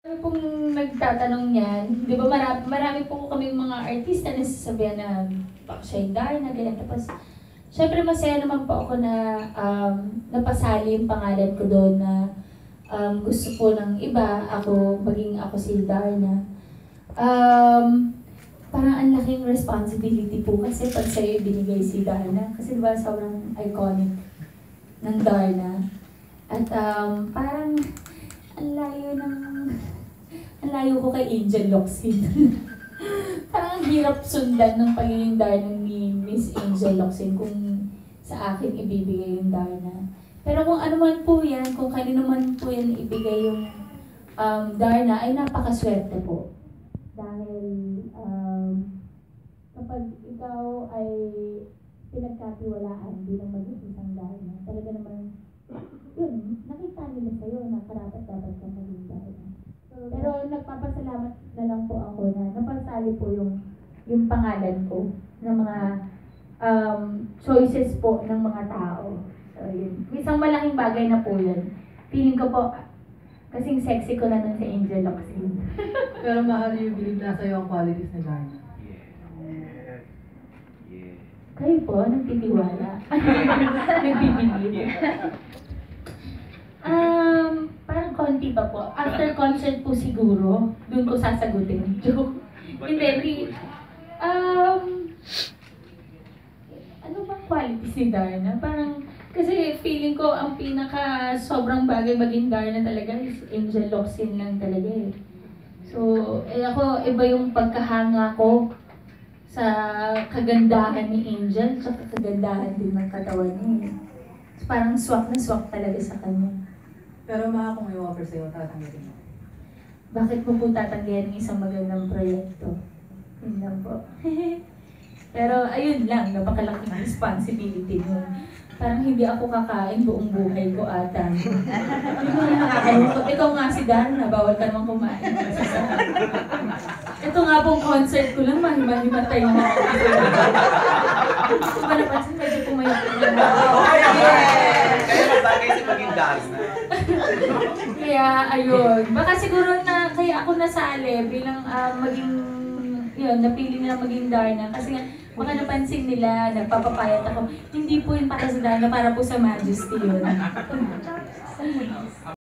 Ano pong nagtatanong niyan, di ba marami po kaming mga artista na sasabihan na siya yung Darna, ganyan. Tapos, syempre masaya naman po ako na napasali yung pangalan ko doon na gusto po ng iba, maging ako si Darna. Parang ang laking responsibility po kasi pag sa'yo binigay si Darna. Kasi diba sobrang iconic ng Darna. At parang ang layo ko kay Angel Locsin. Parang ang hirap sundan ng pagiging Darna ni Miss Angel Locsin kung sa akin ibibigay yung Darna. Pero kung ano man po yan, kung kanino man po yan ibigay yung Darna, ay napakaswerte po. Dahil kapag ikaw ay pinagkatiwalaan bilang maging isang Darna, talaga naman, yun, nakita nila sa'yo na karapat-dapat kang maging Darna. Pero nagpapasalamat na lang po ako na napasali po yung pangalan ko ng mga choices po ng mga tao. So yun, isang malaking bagay na po yun. Feeling ko po, kasing sexy ko na nun si Angel Locsin. Pero mahal yung believe na sa'yo ang qualities ni Darna. Kayo po, nagtitiwala. Nagbibilib. Parang konti pa po. After concert po siguro, doon ko sasagutin. Joke. Hindi. Ano bang qualities ni Darna? Parang, kasi feeling ko ang pinaka sobrang bagay maging Darna talaga is Angel Locsin lang talaga eh. So, ako, iba yung pagkahanga ko sa kagandahan ni Angel, sa kagandahan din ng katawan niya. So, parang swak na swak talaga sa kanya. Pero kung may offer sa'yo, tatanggapin mo. Bakit mo po tatanggihan ng isang magandang proyekto? Yun lang po. Pero ayun lang, napakalaking responsibility nun. Parang hindi ako kakain buong buhay ko ata. Ikaw nga si Darna, bawal ka naman kumain. Ito nga pong concert ko lang, mahimatay na. Kung ba napansin, medyo pumayat na. Kaya mabagay si maging Darna. Kaya ayun, baka siguro na kaya ako nasali bilang napili nila maging Darna kasi nga baka napansin nila, nagpapapayat ako. Hindi po yun para sa Darna, para po sa Majesty yun.